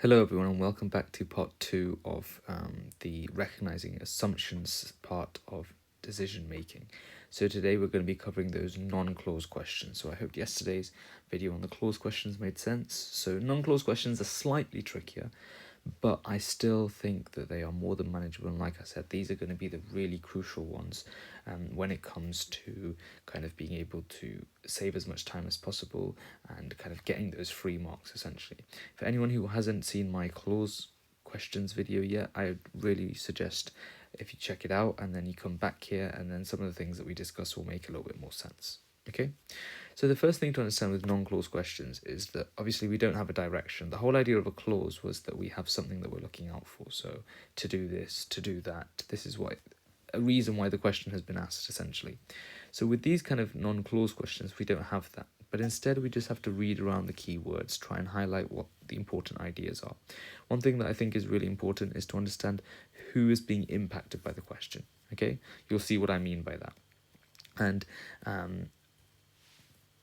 Hello everyone and welcome back to part 2 of the recognizing assumptions part of decision making. So today we're going to be covering those non-clause questions. So I hope yesterday's video on the clause questions made sense. So non-clause questions are slightly trickier, but I still think that they are more than manageable. And like I said, these are going to be the really crucial ones when it comes to kind of being able to save as much time as possible and kind of getting those free marks essentially. For anyone who hasn't seen my clause questions video yet, I really suggest if you check it out and then you come back here, and then some of the things that we discuss will make a little bit more sense. Okay, so the first thing to understand with non-clause questions is that obviously we don't have a direction. The whole idea of a clause was that we have something that we're looking out for. So to do this, to do that, this is why a reason why the question has been asked essentially. So with these kind of non-clause questions, we don't have that. But instead, we just have to read around the keywords, try and highlight what the important ideas are. One thing that I think is really important is to understand who is being impacted by the question. Okay, you'll see what I mean by that. And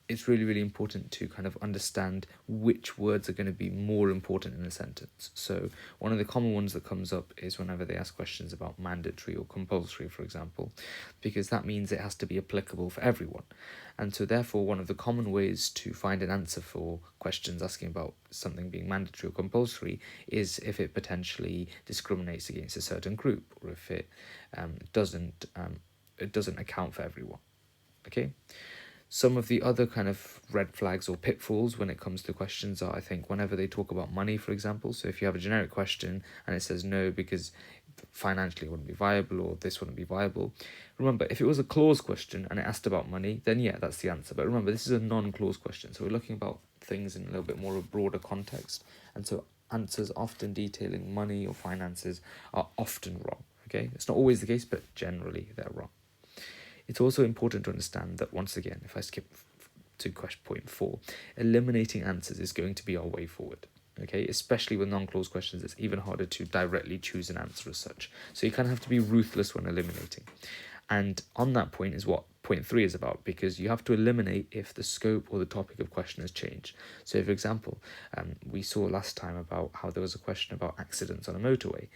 it's really, really important to kind of understand which words are going to be more important in a sentence. So one of the common ones that comes up is whenever they ask questions about mandatory or compulsory, for example, because that means it has to be applicable for everyone. And so therefore, one of the common ways to find an answer for questions asking about something being mandatory or compulsory is if it potentially discriminates against a certain group, or if it doesn't account for everyone. Okay. Some of the other kind of red flags or pitfalls when it comes to questions are, I think, whenever they talk about money, for example. So if you have a generic question and it says no because financially it wouldn't be viable or this wouldn't be viable, remember, if it was a clause question and it asked about money, then yeah, that's the answer. But remember, this is a non-clause question. So we're looking about things in a little bit more of a broader context. And so answers often detailing money or finances are often wrong. Okay, it's not always the case, but generally they're wrong. It's also important to understand that, once again, if I skip to question point 4, eliminating answers is going to be our way forward. Okay, especially with non-clause questions, it's even harder to directly choose an answer as such. So you kind of have to be ruthless when eliminating. And on that point is what point 3 is about, because you have to eliminate if the scope or the topic of question has changed. So, for example, we saw last time about how there was a question about accidents on a motorway.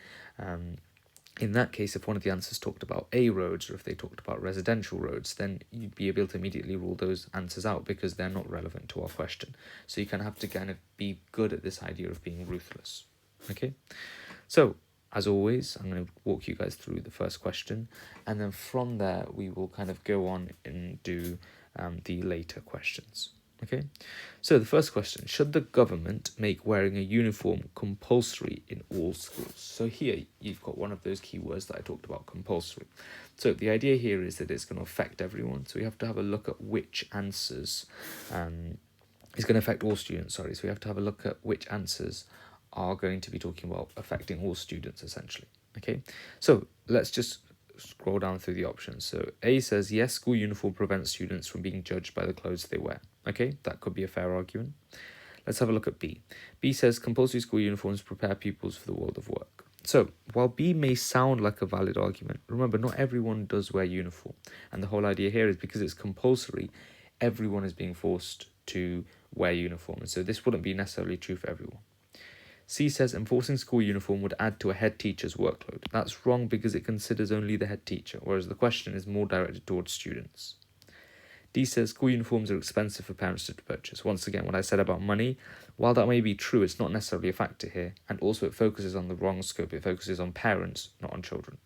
In that case, if one of the answers talked about A roads, or if they talked about residential roads, then you'd be able to immediately rule those answers out because they're not relevant to our question. So you kind of have to kind of be good at this idea of being ruthless. Okay, so as always, I'm going to walk you guys through the first question, and then from there we will kind of go on and do the later questions. Okay, so the first question: should the government make wearing a uniform compulsory in all schools? So here you've got one of those keywords that I talked about, compulsory. So the idea here is that it's going to affect everyone. So we have to have a look at which answers it's going to affect all students. So we have to have a look at which answers are going to be talking about affecting all students essentially. Okay, so let's just scroll down through the options. So A says, yes, school uniform prevents students from being judged by the clothes they wear. Okay, that could be a fair argument. Let's have a look at B. B says, compulsory school uniforms prepare pupils for the world of work. So while B may sound like a valid argument, remember, not everyone does wear uniform. And the whole idea here is because it's compulsory, everyone is being forced to wear uniform. And so this wouldn't be necessarily true for everyone. C says enforcing school uniform would add to a head teacher's workload. That's wrong because it considers only the head teacher, whereas the question is more directed towards students. D says school uniforms are expensive for parents to purchase. Once again, what I said about money, while that may be true, it's not necessarily a factor here, and also it focuses on the wrong scope. It focuses on parents, not on children.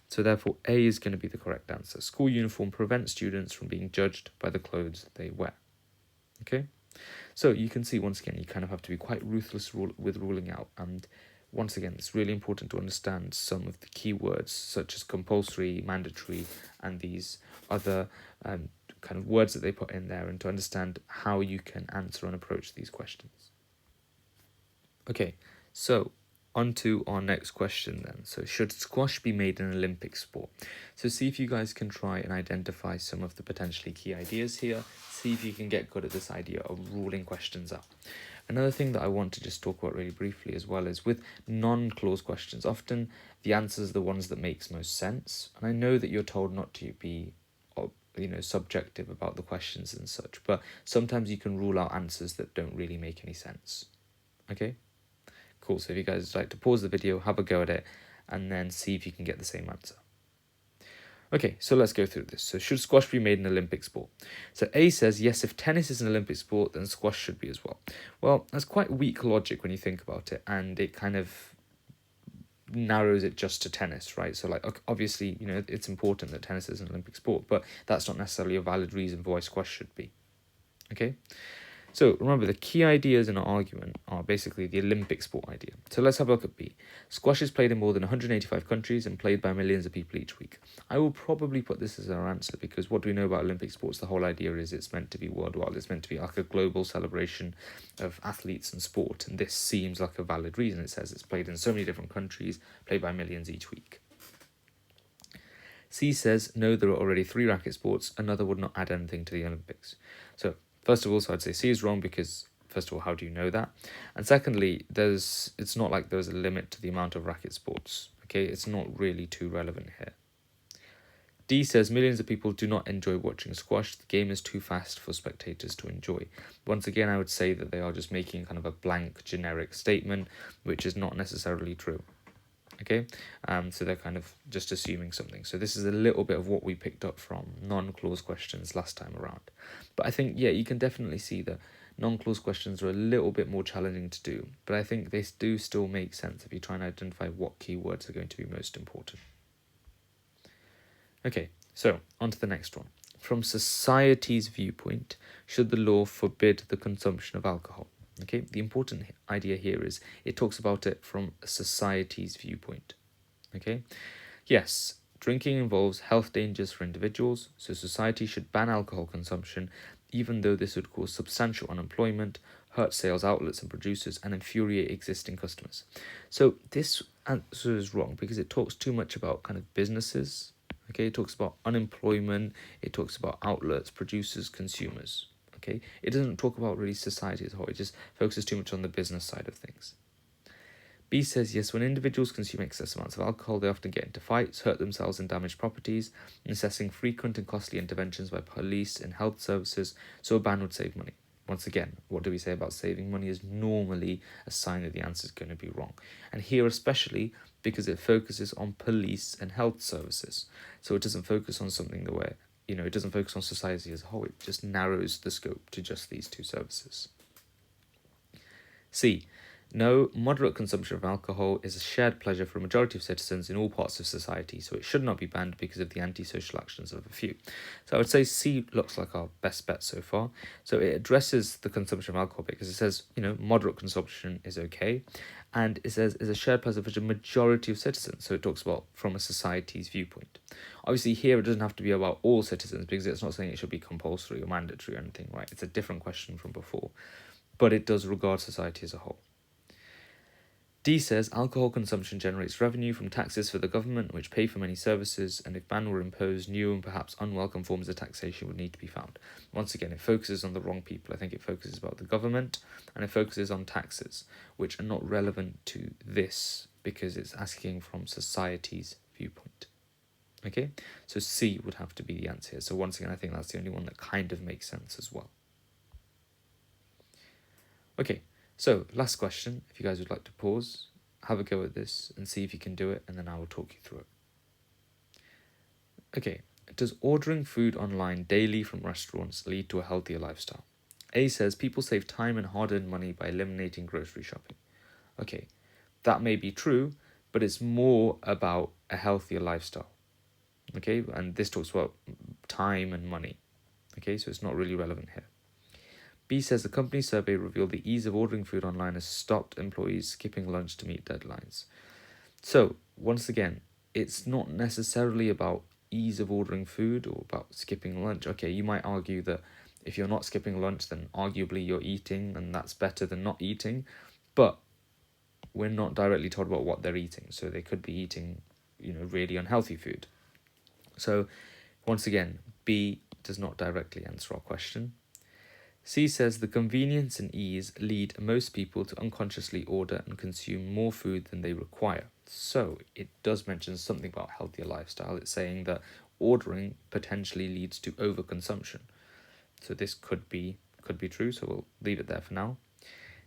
So therefore, A is going to be the correct answer. School uniform prevents students from being judged by the clothes they wear. Okay? So you can see, once again, you kind of have to be quite ruthless with ruling out. And once again, it's really important to understand some of the keywords, such as compulsory, mandatory, and these other kind of words that they put in there, and to understand how you can answer and approach these questions. Okay, so on to our next question then. So should squash be made an Olympic sport? So see if you guys can try and identify some of the potentially key ideas here. See if you can get good at this idea of ruling questions out. Another thing that I want to just talk about really briefly as well is with non-clause questions, often the answers are the ones that makes most sense. And I know that you're told not to be subjective about the questions and such, but sometimes you can rule out answers that don't really make any sense. Okay? Cool, so if you guys like to pause the video, have a go at it, and then see if you can get the same answer. Okay, so let's go through this. So should squash be made an Olympic sport? So A says, yes, if tennis is an Olympic sport, then squash should be as well. Well, that's quite weak logic when you think about it, and it kind of narrows it just to tennis, right? So like, obviously, it's important that tennis is an Olympic sport, but that's not necessarily a valid reason for why squash should be. Okay? So remember, the key ideas in our argument are basically the Olympic sport idea. So let's have a look at B. Squash is played in more than 185 countries and played by millions of people each week. I will probably put this as our answer because what do we know about Olympic sports? The whole idea is it's meant to be worldwide. It's meant to be like a global celebration of athletes and sport. And this seems like a valid reason. It says it's played in so many different countries, played by millions each week. C says, no, there are already 3 racket sports. Another would not add anything to the Olympics. So first of all, so I'd say C is wrong because, first of all, how do you know that? And secondly, it's not like there's a limit to the amount of racket sports. Okay, it's not really too relevant here. D says millions of people do not enjoy watching squash. The game is too fast for spectators to enjoy. Once again, I would say that they are just making kind of a blank, generic statement, which is not necessarily true. Okay, so they're kind of just assuming something. So this is a little bit of what we picked up from non-clause questions last time around. But I think, yeah, you can definitely see that non-clause questions are a little bit more challenging to do. But I think they do still make sense if you try and identify what keywords are going to be most important. Okay, so on to the next one. From society's viewpoint, should the law forbid the consumption of alcohol? Okay, the important idea here is it talks about it from society's viewpoint. Okay, yes, drinking involves health dangers for individuals, so society should ban alcohol consumption, even though this would cause substantial unemployment, hurt sales outlets and producers, and infuriate existing customers. So this answer is wrong because it talks too much about kind of businesses. Okay, it talks about unemployment, it talks about outlets, producers, consumers. Okay, it doesn't talk about really society as a whole. It just focuses too much on the business side of things. B says, yes, when individuals consume excess amounts of alcohol, they often get into fights, hurt themselves and damage properties, necessitating frequent and costly interventions by police and health services, so a ban would save money. Once again, what do we say about saving money is normally a sign that the answer is going to be wrong. And here especially because it focuses on police and health services. So it doesn't focus on something the way, it doesn't focus on society as a whole. It just narrows the scope to just these 2 services. C. No, moderate consumption of alcohol is a shared pleasure for a majority of citizens in all parts of society, so it should not be banned because of the antisocial actions of a few. So I would say C looks like our best bet so far. So it addresses the consumption of alcohol because it says, moderate consumption is okay. And it says is a shared pleasure for a majority of citizens. So it talks about from a society's viewpoint. Obviously here it doesn't have to be about all citizens because it's not saying it should be compulsory or mandatory or anything, right? It's a different question from before. But it does regard society as a whole. D says alcohol consumption generates revenue from taxes for the government, which pay for many services, and if ban were imposed, new and perhaps unwelcome forms of taxation would need to be found. Once again, it focuses on the wrong people. I think it focuses about the government, and it focuses on taxes, which are not relevant to this because it's asking from society's viewpoint. Okay, so C would have to be the answer here. So once again, I think that's the only one that kind of makes sense as well. Okay. So, last question, if you guys would like to pause, have a go at this and see if you can do it, and then I will talk you through it. Okay, does ordering food online daily from restaurants lead to a healthier lifestyle? A says people save time and hard-earned money by eliminating grocery shopping. Okay, that may be true, but it's more about a healthier lifestyle. Okay, and this talks about time and money. Okay, so it's not really relevant here. B says the company survey revealed the ease of ordering food online has stopped employees skipping lunch to meet deadlines. So, once again, it's not necessarily about ease of ordering food or about skipping lunch. Okay, you might argue that if you're not skipping lunch, then arguably you're eating, and that's better than not eating. But we're not directly told about what they're eating. So they could be eating, really unhealthy food. So, once again, B does not directly answer our question. C says the convenience and ease lead most people to unconsciously order and consume more food than they require. So it does mention something about healthier lifestyle. It's saying that ordering potentially leads to overconsumption. So this could be true, so we'll leave it there for now.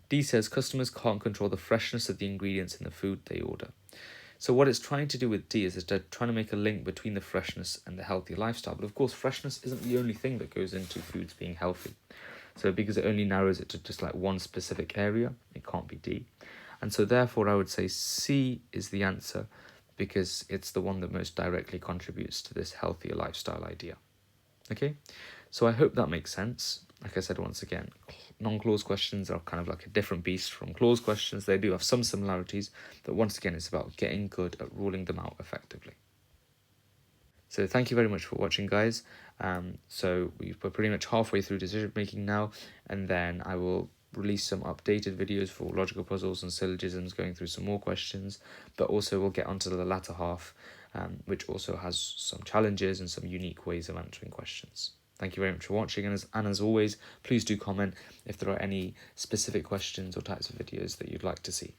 D says customers can't control the freshness of the ingredients in the food they order. So what it's trying to do with D is they're trying to make a link between the freshness and the healthy lifestyle. But of course, freshness isn't the only thing that goes into foods being healthy. So because it only narrows it to just like one specific area, it can't be D. And so therefore I would say C is the answer, because it's the one that most directly contributes to this healthier lifestyle idea. Okay, so I hope that makes sense. Like I said, once again, non-clause questions are kind of like a different beast from clause questions. They do have some similarities, but once again, it's about getting good at ruling them out effectively. So thank you very much for watching, guys. So we're pretty much halfway through decision making now, and then I will release some updated videos for logical puzzles and syllogisms, going through some more questions, but also we'll get onto the latter half, which also has some challenges and some unique ways of answering questions. Thank you very much for watching, and as always, please do comment if there are any specific questions or types of videos that you'd like to see.